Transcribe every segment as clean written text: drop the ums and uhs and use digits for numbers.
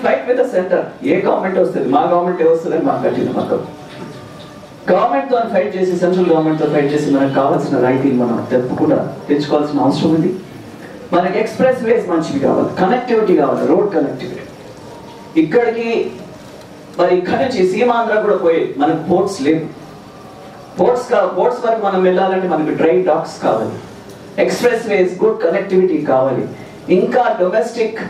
fight with the center. A government వస్తుంది, మా government వస్తుందని మాకు కట్టిన మాకు గవర్నమెంట్ తో ఫైట్ చేసి, సెంట్రల్ గవర్నమెంట్ తో ఫైట్ చేసి మనకు కావాల్సిన రైతులు మనం తప్పకుండా తెచ్చుకోవాల్సిన అవసరం ఉంది. మనకి ఎక్స్ప్రెస్ వేస్ మంచివి కావాలి, కనెక్టివిటీ కావాలి, రోడ్ కనెక్టివిటీ. ఇక్కడికి మరి ఇక్కడి నుంచి సీమాంధ్ర కూడా పోయి మనకు పోర్ట్స్ లేవు. పోర్ట్స్ వరకు మనం వెళ్ళాలంటే మనకు డ్రై డాక్స్ కావాలి, ఎక్స్ప్రెస్ వేస్, గుడ్ కనెక్టివిటీ కావాలి. ఇంకా డొమెస్టిక్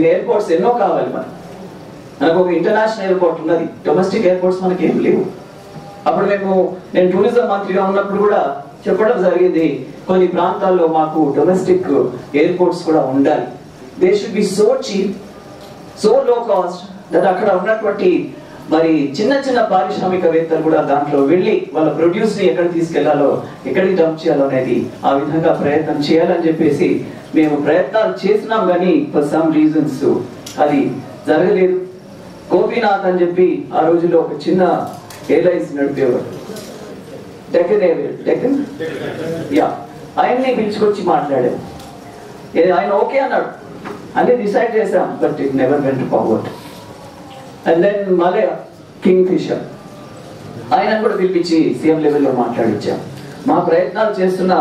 ఎయిర్పోర్ట్స్ ఎన్నో కావాలి. మనకు ఒక ఇంటర్నేషనల్ ఎయిర్పోర్ట్ ఉన్నది, డొమెస్టిక్ ఎయిర్పోర్ట్స్ మనకి ఏం లేవు. అప్పుడు నేను టూరిజం మంత్రిగా ఉన్నప్పుడు కూడా చెప్పడం జరిగింది, కొన్ని ప్రాంతాల్లో మాకు డొమెస్టిక్ ఎయిర్పోర్ట్స్ కూడా ఉండాలి. They should be so cheap, so లో కాస్ట్ దట్ అక్కడ ఉన్నటువంటి మరి చిన్న చిన్న పారిశ్రామికవేత్తలు కూడా దాంట్లో వెళ్ళి వాళ్ళ ప్రొడ్యూస్ ని ఎక్కడ తీసుకెళ్లాలో, ఎక్కడికి డంప్ చేయాలో అనేది ఆ విధంగా ప్రయత్నం చేయాలని చెప్పేసి మేము ప్రయత్నాలు చేసినాం. కానీ ఫర్ సమ్ రీజన్స్ అది జరగలేదు. గోపీనాథ్ అని చెప్పి ఆ రోజుల్లో ఒక చిన్న ఎయిర్లైన్స్ నడిపేవాడు, డెక్కన్, ఆయన్ని పిలుచుకొచ్చి మాట్లాడాము. ఆయన ఓకే అన్నాడు, అన్ని డిసైడ్ చేసాం, but it never went forward. And then Mallya Kingfisher, ఆయన కూడా పిలిపించి సీఎం లెవెల్లో మాట్లాడించాం. మా ప్రయత్నాలు చేస్తున్న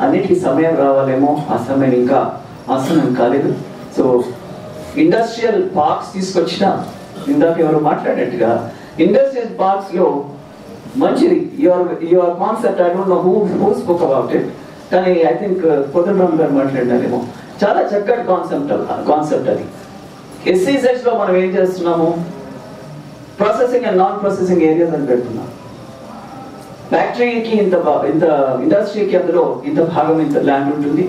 అన్నిటికీ సమయం రావాలేమో, ఆ సమయం ఇంకా ఆసనం కాలేదు. సో ఇండస్ట్రియల్ పార్క్స్ తీసుకొచ్చిన, ఇందాక ఎవరు మాట్లాడినట్టుగా ఇండస్ట్రియల్ పార్క్స్ లో మంచిది your concept. I don't know who spoke about it, కానీ ఐ థింక్ కోదండరామ్ గారు మాట్లాడినారేమో. చాలా చక్కటి కాన్సెప్ట్ అది. SEZs లో మనం ఏం చేస్తున్నాము, processing and non processing areas అని పెడుతున్నాం. ఫ్యాక్టరీకి ఇంత ఇండస్ట్రీకి అందులో ఇంత భాగం, ఇంత ల్యాండ్ ఉంటుంది.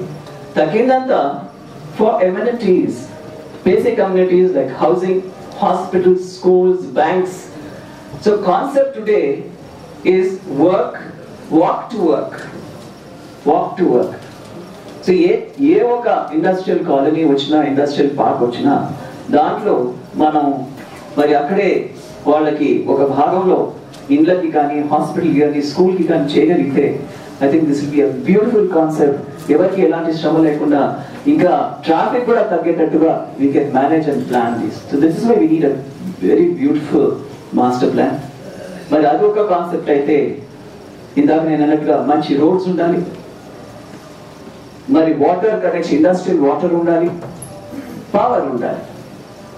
తగ్గిందంతా for amenities, basic amenities like housing, hospitals, schools, banks. So concept today is walk to work. So ఏ ఒక ఇండస్ట్రియల్ కాలనీ వచ్చినా, ఇండస్ట్రియల్ పార్క్ వచ్చినా దాంట్లో మనం మరి అక్కడే వాళ్ళకి ఒక భాగంలో ఇండ్లకి కానీ, హాస్పిటల్కి కానీ, స్కూల్కి కానీ చేయగలిగితే I think this will be a beautiful concept. ఎవరికి ఎలాంటి శ్రమ లేకుండా, ఇంకా ట్రాఫిక్ కూడా తగ్గేటట్టుగా we can manage and plan this. So this is why we need a very beautiful master plan. మరి అదొక కాన్సెప్ట్ అయితే, ఇందాక నేను అన్నట్టుగా మంచి రోడ్స్ ఉండాలి, మరి వాటర్ కనెక్షన్, ఇండస్ట్రియల్ వాటర్ ఉండాలి, పవర్ ఉండాలి.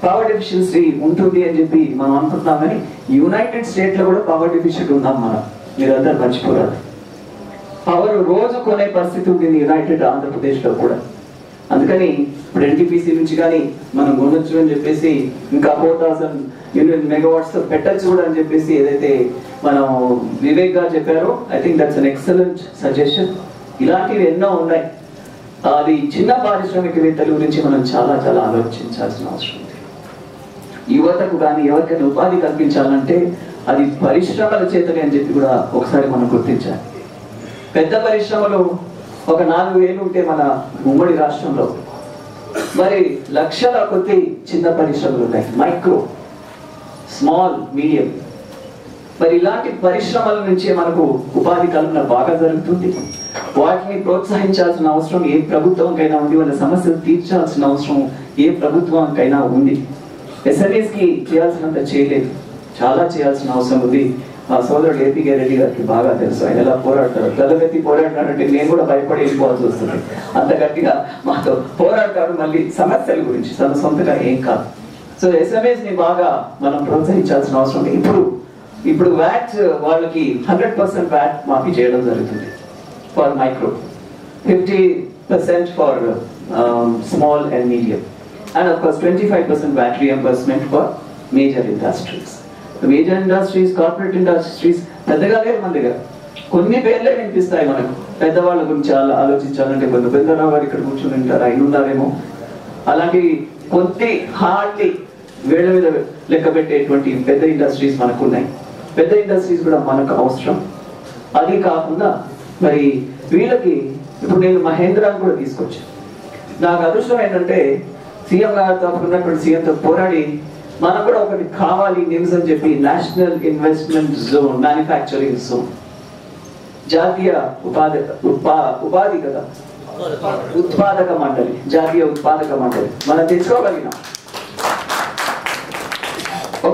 పవర్ డెఫిషియన్సీ ఉంటుంది అని చెప్పి మనం అనుకుంటున్నాం, కానీ యునైటెడ్ స్టేట్ లో కూడా పవర్ డెఫిషియెంట్ ఉన్నాం మనం, మీరు అందరు మర్చిపోరాదు. పవర్ రోజు కొనే పరిస్థితి ఉంటుంది యునైటెడ్ ఆంధ్రప్రదేశ్ లో కూడా. అందుకని ఇప్పుడు NTPC నుంచి కానీ మనం కొనొచ్చు అని చెప్పేసి, ఇంకా 4000 మెగావాట్స్ పెట్టచ్చు కూడా అని చెప్పేసి ఏదైతే మనం వివేక్ గారు చెప్పారో, I think that's an excellent suggestion. ఇలాంటివి ఎన్నో ఉన్నాయి. అది చిన్న పారిశ్రామికవేత్తల గురించి మనం చాలా చాలా ఆలోచించాల్సిన అవసరం ఉంది. యువతకు కానీ ఎవరికైనా ఉపాధి కల్పించాలంటే అది పరిశ్రమల చేతనే అని చెప్పి కూడా ఒకసారి మనం గుర్తించాలి. పెద్ద పరిశ్రమలు ఒక 4000 ఉంటే మన ఉమ్మడి రాష్ట్రంలో, మరి లక్షల కొద్ది చిన్న పరిశ్రమలు ఉన్నాయి, మైక్రో, స్మాల్, మీడియం. మరి ఇలాంటి పరిశ్రమల నుంచే మనకు ఉపాధి కల్పన బాగా జరుగుతుంది. వాటిని ప్రోత్సహించాల్సిన అవసరం ఏ ప్రభుత్వంకైనా ఉంది, వాళ్ళ సమస్యలు తీర్చాల్సిన అవసరం ఏ ప్రభుత్వానికైనా ఉంది. SMEs కి చేయాల్సినంత చేయలేదు, చాలా చేయాల్సిన అవసరం ఉంది. మా సోదరుడు AP రెడ్డి గారికి బాగా తెలుసు, ఆయన ఎలా పోరాడతారు. గలగెత్తి పోరాడినాడంటే నేను కూడా భయపడి వెళ్ళిపోవాల్సి వస్తుంది, అంత గట్టిగా మాతో పోరాడతాడు. మళ్ళీ సమస్యల గురించి తన సొంతగా ఏం కాదు. సో SMEs ని బాగా మనం ప్రోత్సహించాల్సిన అవసరం ఉంది. ఇప్పుడు వ్యాట్ వాళ్ళకి 100% వ్యాట్ మాఫీ చేయడం జరుగుతుంది for micro, 50% for small and medium, and of course 25% VAT reimbursement for major industries. Major industries, corporate industries పెద్దగా లేవు మన దగ్గర. కొన్ని పేర్లే వినిపిస్తాయి మనకు. పెద్దవాళ్ళ గురించి ఆలోచించాలంటే పెద్దరావు గారు ఇక్కడ కూర్చొని ఉంటారు, ఆయన ఉన్నారేమో. అలాంటి కొద్ది హార్డ్లీ వేళ్ళ మీద లెక్క పెట్టేటువంటి పెద్ద ఇండస్ట్రీస్ మనకు ఉన్నాయి. పెద్ద ఇండస్ట్రీస్ కూడా మనకు అవసరం. అది కాకుండా మరి వీళ్ళకి ఇప్పుడు నేను మహేంద్రాన్ని కూడా తీసుకొచ్చాను. నాకు అదృష్టం ఏంటంటే సీఎం గారితో ఉన్నటువంటి సీఎంతో పోరాడి మనకు కూడా ఒకటి కావాలి నిమ్స్ అని చెప్పి, national investment zone, manufacturing zone, జాతీయ ఉత్పాదక మండలి, జాతీయ ఉత్పాదక మండలి మనం తెచ్చుకోగలిగినాం.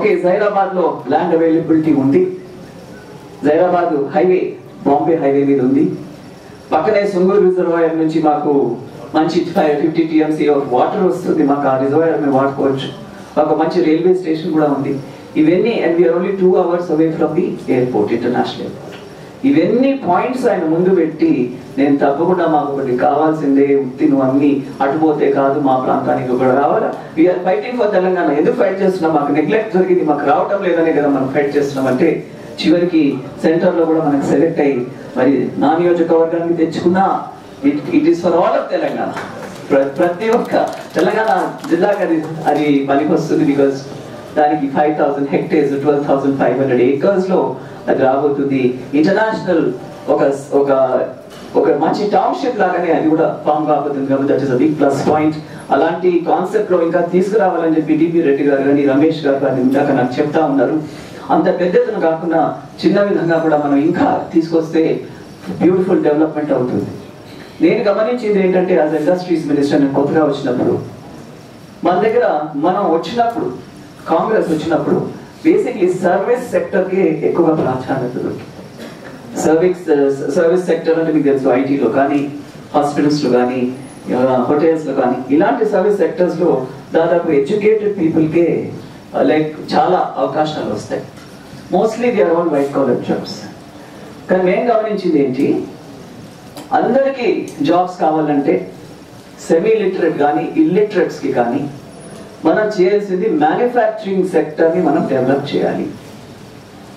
ఓకే, జైరాబాద్ లో ల్యాండ్ అవైలబిలిటీ ఉంది. జైరాబాద్ హైవే బాంబే హైవే మీద ఉంది. పక్కనే సుంగూరు రిజర్వాయర్ నుంచి మాకు మంచి 50 TMC ఆఫ్ వాటర్ వస్తుంది. మాకు ఆ రిజర్వాయర్ మేము వాడుకోవచ్చు. మాకు మంచి రైల్వే స్టేషన్ కూడా ఉంది. ఇవన్నీ and we're only 2 hours away from the airport, international airport. ఇవన్నీ పాయింట్స్ ఆయన ముందు పెట్టి నేను తప్పకుండా మాకు ఒకటి కావాల్సిందే, ఉత్తి నువ్వు అన్ని అటుపోతే కాదు, మా ప్రాంతానికి కూడా రావాలా. We're fighting for Telangana. ఎందుకు ఫైట్ చేస్తున్నాం? మాకు నెగ్లెక్ట్ జరిగింది, మాకు రావటం లేదనే కదా మనం ఫైట్ చేస్తున్నాం. అంటే చివరికి సెంటర్ లో కూడా మనకు సెలెక్ట్ అయ్యి మరి నా నియోజకవర్గానికి తెచ్చుకున్నా it is for all of Telangana. ప్రతి ఒక్క తెలంగాణ జిల్లాకి అది పనికి వస్తుంది. బికాస్ దానికి 5,000 hectares 12,500 acres లో అది రాబోతుంది. ఇంటర్నేషనల్ ఒక మంచి టౌన్షిప్ లాగానే అది కూడా ఫామ్ కాబోతుంది. కాబట్టి that is a big plus point. అలాంటి కాన్సెప్ట్ లో ఇంకా తీసుకురావాలని చెప్పి టీపీ రెడ్డి గారు కానీ రమేష్ గారు కానీ ఇందాక నాకు చెప్తా ఉన్నారు. అంత పెద్దతను కాకుండా చిన్న విధంగా కూడా మనం ఇంకా తీసుకొస్తే బ్యూటిఫుల్ డెవలప్మెంట్ అవుతుంది. నేను గమనించింది ఏంటంటే యాజ్ ఇండస్ట్రీస్ మినిస్టర్ నేను కొత్తగా వచ్చినప్పుడు మన దగ్గర మనం వచ్చినప్పుడు కాంగ్రెస్ వచ్చినప్పుడు బేసిక్లీ సర్వీస్ సెక్టర్ కి ఎక్కువగా ప్రాధాన్యత దొరికింది. సర్వీస్ సెక్టర్ అంటే మీకు తెలుసు, ఐటీలో కానీ హాస్పిటల్స్ లో కానీ హోటల్స్ లో కానీ ఇలాంటి సర్వీస్ సెక్టర్స్ లో దాదాపు ఎడ్యుకేటెడ్ పీపుల్ కే లైక్ చాలా అవకాశాలు వస్తాయి. Mostly they are all white collar jobs. కానీ మేము గమనించింది ఏంటి, అందరికీ జాబ్స్ కావాలంటే సెమీ లిటరేట్ కానీ ఇల్లిటరేట్స్ కి కానీ మనం చేయాల్సింది మ్యానుఫ్యాక్చరింగ్ సెక్టర్ ని మనం డెవలప్ చేయాలి.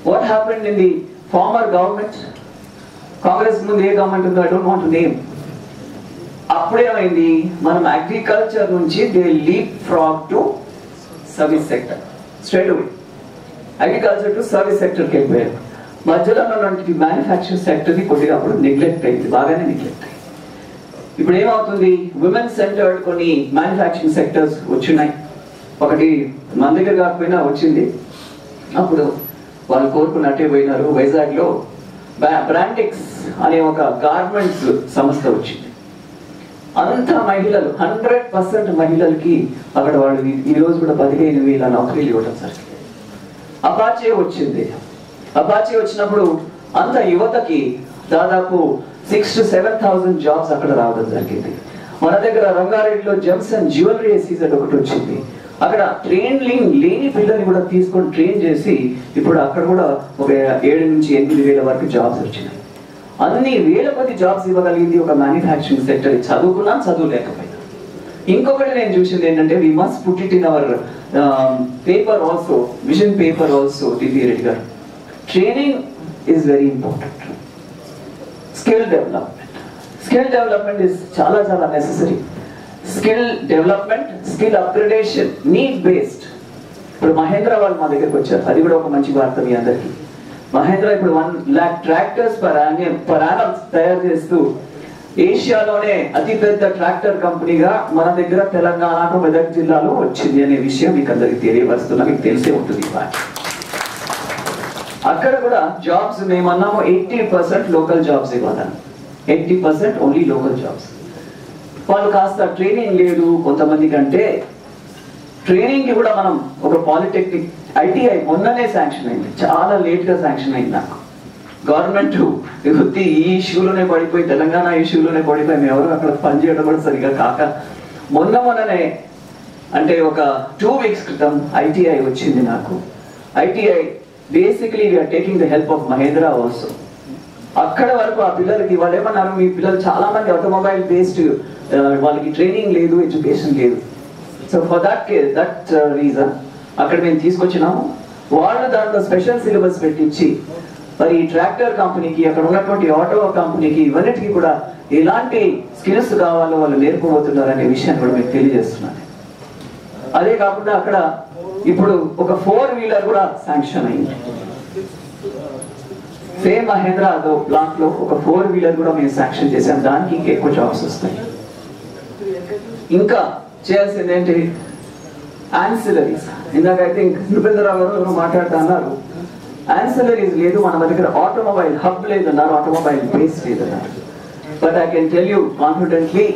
What happened in the former government, Congress ముందు ఏ గవర్నమెంట్ ఉందో I don't want to name, అప్పుడేమైంది మనం అగ్రికల్చర్ నుంచి they leapfrog to service sector, straight away agriculture to service సెక్టర్కి వెళ్ళిపోయారు. మధ్యలో ఉన్నటువంటి మ్యానుఫ్యాక్చరింగ్ సెక్టర్ ని కొద్దిగా అప్పుడు నెగ్లెక్ట్ అయింది, బాగానే నెగ్లెక్ట్ అయింది. ఇప్పుడు ఏమవుతుంది, విమెన్ సెంటర్డ్ కొన్ని మ్యానుఫ్యాక్చరింగ్ సెక్టర్స్ వచ్చినాయి. ఒకటి మన దగ్గర కాకపోయినా వచ్చింది. అప్పుడు వాళ్ళు కోరుకున్నట్టే పోయినారు. వైజాగ్ లో బ్రాండెక్స్ అనే ఒక గార్మెంట్స్ సంస్థ వచ్చింది. అంత మహిళలు 100% మహిళలకి అక్కడ వాళ్ళు ఈ రోజు కూడా 15,000 నౌకరీలు ఇవ్వడం జరిగింది. అపాచే వచ్చింది. అపాచే వచ్చినప్పుడు అంత యువతకి దాదాపు 6,000 to 7,000 జాబ్స్ అక్కడ రావడం జరిగింది. మన దగ్గర రంగారెడ్డిలో జెమ్స్ అండ్ జ్యువెలరీ సీజన్ ఒకటి వచ్చింది. అక్కడ ట్రైనింగ్ లేని పిల్లల్ని కూడా తీసుకొని ట్రైన్ చేసి ఇప్పుడు అక్కడ కూడా ఒక 7 నుంచి 8,000 వరకు జాబ్స్ వచ్చినాయి. అన్ని వేల కొద్ది జాబ్స్ ఇవ్వగలిగింది ఒక మ్యానుఫ్యాక్చరింగ్ సెక్టర్. చదువుకున్నా చదువు లేకపోయినా. ఇంకొకటి నేను చూసింది ఏంటంటే we must put it in our paper also, vision paper also. TP Reddy గారు, training is very important. Skill development is చాలా చాలా necessary. Skill development, skill upgradation, need based. ఇప్పుడు మహేంద్ర వాళ్ళు మా దగ్గరకు వచ్చారు, అది కూడా ఒక మంచి వార్త మీ అందరికి. మహేంద్ర ఇప్పుడు 1 lakh ట్రాక్టర్స్ పర్ యానం తయారు చేస్తూ ఏషియాలోనే అతిపెద్ద ట్రాక్టర్ కంపెనీగా మన దగ్గర తెలంగాణకు మెదక్ జిల్లాలో వచ్చింది అనే విషయం మీకు అందరికి తెలియవస్తున్నా, మీకు తెలిసే ఉంటుంది. అక్కడ కూడా జాబ్స్ మేమన్నాము 80% లోకల్ జాబ్స్ ఇవ్వాలని. 80% ఓన్లీ లోకల్ జాబ్స్. వాళ్ళు కాస్త ట్రైనింగ్ లేదు కొంతమంది కంటే. ట్రైనింగ్ కి కూడా మనం ఒక పాలిటెక్నిక్ ఐటీఐ మొన్ననే శాంక్షన్ అయింది, చాలా లేట్ గా శాంక్షన్ అయింది. నాకు గవర్నమెంట్ ఈ ఇష్యూలోనే పడిపోయి, తెలంగాణ ఇష్యూలోనే పడిపోయి మేము ఎవరు అక్కడ పనిచేయడం కూడా సరిగా కాక మొన్ననే అంటే ఒక 2 weeks క్రితం ఐటీఐ వచ్చింది నాకు. ITI basically we're taking the help of Mahindra also. అక్కడ వరకు ఆ పిల్లలకి వాళ్ళు ఏమన్నారు, మీ పిల్లలు చాలా మంది ఆటోమొబైల్ బేస్డ్, వాళ్ళకి ట్రైనింగ్ లేదు, ఎడ్యుకేషన్ లేదు. సో ఫర్ దట్ రీజన్ అక్కడ మేము తీసుకొచ్చినాము. వాళ్ళు దాంట్లో స్పెషల్ సిలబస్ పెట్టించి మరి ఈ ట్రాక్టర్ కంపెనీకి, అక్కడ ఉన్నటువంటి ఆటో కంపెనీకి, ఇవన్నిటికీ కూడా ఎలాంటి స్కిల్స్ కావాలో వాళ్ళు నేర్పుబోతున్నారు అనే విషయాన్ని కూడా మీకు తెలియజేస్తున్నాను. అదే కాకుండా అక్కడ ఇప్పుడు ఒక 4-wheeler కూడా శాంక్షన్ అయింది. సేమ్ మహేంద్ర అదో ప్లాంట్ లో ఒక 4-wheeler కూడా మేము శాంక్షన్ చేసాం. దానికి ఇంకా ఎక్కువ జాబ్స్ వస్తాయి. ఇంకా చేయాల్సింది ఏంటి, యాన్సిలరీస్. ఇందాక ఐ థింక్ నృపేంద్రరావు గారు మాట్లాడుతూ అన్నారు, యాన్సిలరీస్ లేదు మన దగ్గర, ఆటోమొబైల్ హబ్ లేదన్నారు, ఆటోమొబైల్ బేస్ లేదన్నారు. But I can tell you confidently,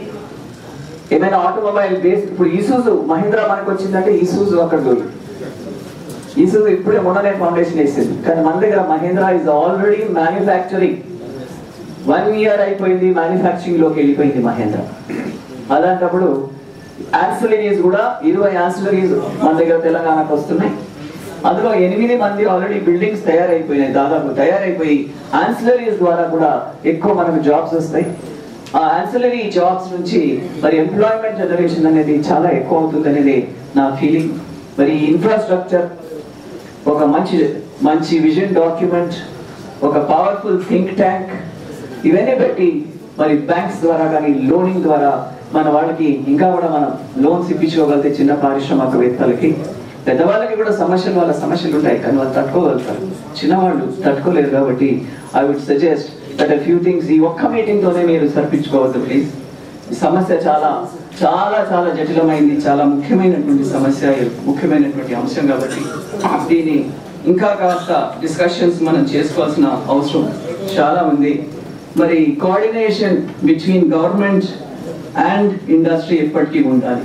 ఏమైనా ఆటోమొబైల్ బేస్ ఇప్పుడు ఇసూజు మహీంద్రా మనకు వచ్చిందంటే ఇసూజు అక్కడ దొరికి ఈసూజు ఇప్పుడే మొన్ననే ఫౌండేషన్ వేసింది, కానీ మన దగ్గర Mahindra is already manufacturing. 1 year అయిపోయింది, మ్యానుఫ్యాక్చరింగ్ లోకి వెళ్ళిపోయింది మహేంద్ర. అలాంటప్పుడు యాన్సిలరీస్ కూడా 20 యాన్సిలరీస్ మన దగ్గర తెలంగాణకు వస్తున్నాయి. అందులో 8 మంది ఆల్రెడీ బిల్డింగ్స్ తయారైపోయినాయి, దాదాపు తయారైపోయి యాన్సిలరీస్ ద్వారా కూడా ఎక్కువ మనకు జాబ్స్ వస్తాయి. ఆ యాన్సిలరీ జాబ్స్ నుంచి మరి ఎంప్లాయ్మెంట్ జనరేషన్ అనేది చాలా ఎక్కువ అవుతుంది అనేది నా ఫీలింగ్. మరి ఇన్ఫ్రాస్ట్రక్చర్, ఒక మంచి విజన్ డాక్యుమెంట్, ఒక పవర్ఫుల్ థింక్ ట్యాంక్, ఇవన్నీ పెట్టి మరి బ్యాంక్స్ ద్వారా కానీ లోనింగ్ ద్వారా మన వాళ్ళకి ఇంకా కూడా మనం లోన్స్ ఇప్పించుకోగలిగితే చిన్న పారిశ్రామికవేత్తలకి, పెద్దవాళ్ళకి కూడా వాళ్ళ సమస్యలు ఉంటాయి కానీ వాళ్ళు తట్టుకోగలుగుతారు, చిన్నవాళ్ళు తట్టుకోలేరు. కాబట్టి I would suggest that few things ఈ ఒక్క మీటింగ్ తోనే మీరు సరిపించుకోవద్దు ప్లీజ్. ఈ సమస్య చాలా చాలా చాలా జటిలమైంది, చాలా ముఖ్యమైనటువంటి సమస్య, ముఖ్యమైనటువంటి అంశం. కాబట్టి దీన్ని ఇంకా కాస్త డిస్కషన్స్ మనం చేసుకోవాల్సిన అవసరం చాలా ఉంది. మరి coordination between government and industry ఎప్పటికీ ఉండాలి.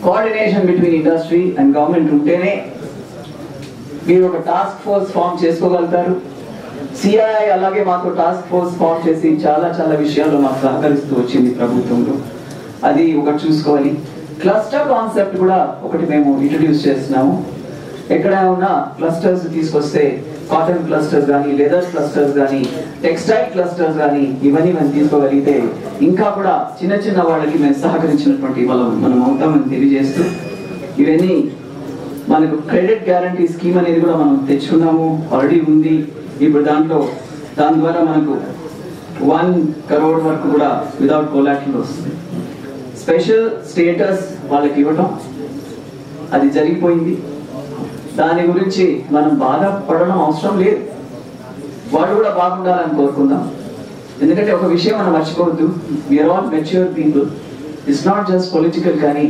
Coordination between industry and government ఉంటేనే మీరు ఒక టాస్క్ ఫోర్స్ ఫామ్ చేసుకోగలుగుతారు. సిఐఐ అలాగే మాకు టాస్క్ ఫోర్స్ ఫామ్ చేసి చాలా చాలా విషయాల్లో మాకు సహకరిస్తూ వచ్చింది ప్రభుత్వంలో. అది ఒకటి చూసుకోవాలి. క్లస్టర్ కాన్సెప్ట్ కూడా ఒకటి మేము ఇంట్రడ్యూస్ చేస్తున్నాము. ఎక్కడ ఉన్న క్లస్టర్స్ తీసుకొస్తే కాటన్ క్లస్టర్స్ కానీ, లెదర్ క్లస్టర్స్ కానీ, టెక్స్టైల్ క్లస్టర్స్ కానీ, ఇవన్నీ మనం తీసుకోగలిగితే ఇంకా కూడా చిన్న చిన్న వాళ్ళకి మేము సహకరించినటువంటి మనం అవుతామని తెలియజేస్తూ, ఇవన్నీ మనకు క్రెడిట్ గ్యారంటీ స్కీమ్ అనేది కూడా మనం తెచ్చుకున్నాము, ఆల్రెడీ ఉంది. ఇప్పుడు దాని ద్వారా మనకు 1 crore వరకు కూడా వితౌట్ కొలాటరల్ వస్తుంది. స్పెషల్ స్టేటస్ వాళ్ళకి ఇవ్వటం అది జరిగిపోయింది. దాని గురించి మనం బాధపడడం అవసరం లేదు, వాళ్ళు కూడా బాగుండాలని కోరుకుందాం. ఎందుకంటే ఒక విషయం మనం మర్చిపోవద్దు, we're all mature people, it's not just political. కానీ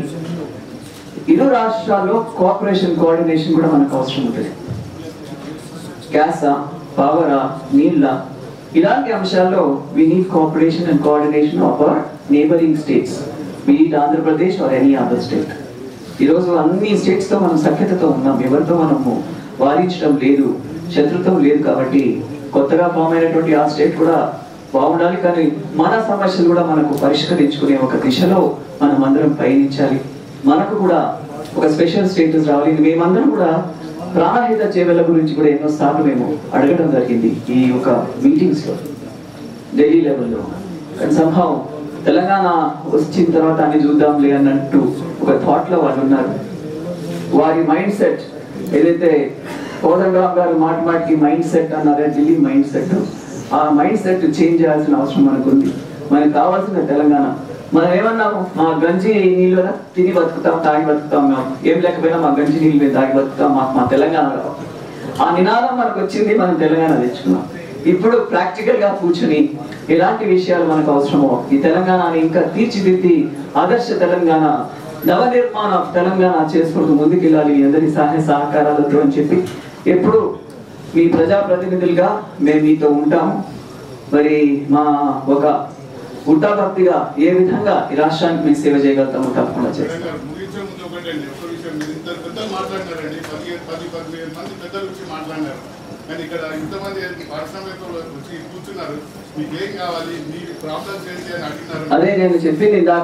ఇరు రాష్ట్రాల్లో కోఆపరేషన్, కోఆర్డినేషన్ కూడా మనకు అవసరం ఉంటుంది. గ్యాసా, పవరా, నీళ్ళ, ఇలాంటి అంశాల్లో we need cooperation and coordination of our neighboring states, be it Andhra Pradesh or any other state. ఈరోజు అన్ని స్టేట్స్ తో మనం సఖ్యతతో ఉన్నాం, ఎవరితో మనము వారించడం లేదు, శత్రుత్వం లేదు. కాబట్టి కొత్తగా ఫామ్ అయినటువంటి ఆ స్టేట్ కూడా బాగుండాలి. కానీ మన సమస్యలు కూడా మనకు పరిష్కరించుకునే ఒక దిశలో మనం అందరం పయనించాలి. మనకు కూడా ఒక స్పెషల్ స్టేటస్ రావాలి. మేమందరం కూడా ప్రాణహిత చేవెల గురించి కూడా ఎన్నోసార్లు మేము అడగడం జరిగింది ఈ యొక్క మీటింగ్స్ లో, ఢిల్లీ లెవెల్లో. కానీ సంభవం తెలంగాణ వచ్చిన తర్వాత అన్ని చూద్దాంలే అన్నట్టు ఒక థాట్ లో వాళ్ళు ఉన్నారు. వారి మైండ్ సెట్ ఏదైతే కోదండరామ్ గారు మాటికి మైండ్ సెట్ అన్నారే, ఢిల్లీ మైండ్ సెట్, ఆ మైండ్ సెట్ చేంజ్ చేయాల్సిన అవసరం మనకుంది. మనకు కావాల్సిన తెలంగాణ. మనం ఏమన్నాము, మా గంజి నీళ్ళు తిని బతుకుతాం, తాగి బతుకుతాం, మేము ఏం లేకపోయినా మా గంజి నీళ్ళు మేము తాగి బతుకుతాం, మా తెలంగాణ కావాలి. ఆ నినాదం మనకు వచ్చింది, మనం తెలంగాణ తెచ్చుకున్నాం. ఇప్పుడు ప్రాక్టికల్ గా కూర్చుని ఎలాంటి విషయాలు మనకు అవసరమో ఈ తెలంగాణని ఇంకా తీర్చిదిద్ది ఆదర్శ తెలంగాణ, నవనిర్మాణ తెలంగాణ చేసుకుంటూ ముందుకెళ్ళాలి అందరి సహాయ సహకారాలతో అని చెప్పి ఎప్పుడు మీ ప్రజాప్రతినిధులుగా మేము మీతో ఉంటాము. మరి మా ఒక ఉడ్డాభక్తిగా ఏ విధంగా ఈ రాష్ట్రానికి మేము సేవ చేయగలుగుతామో తప్పకుండా చేస్తాం. అదే నేను చెప్పింది ఇందాక.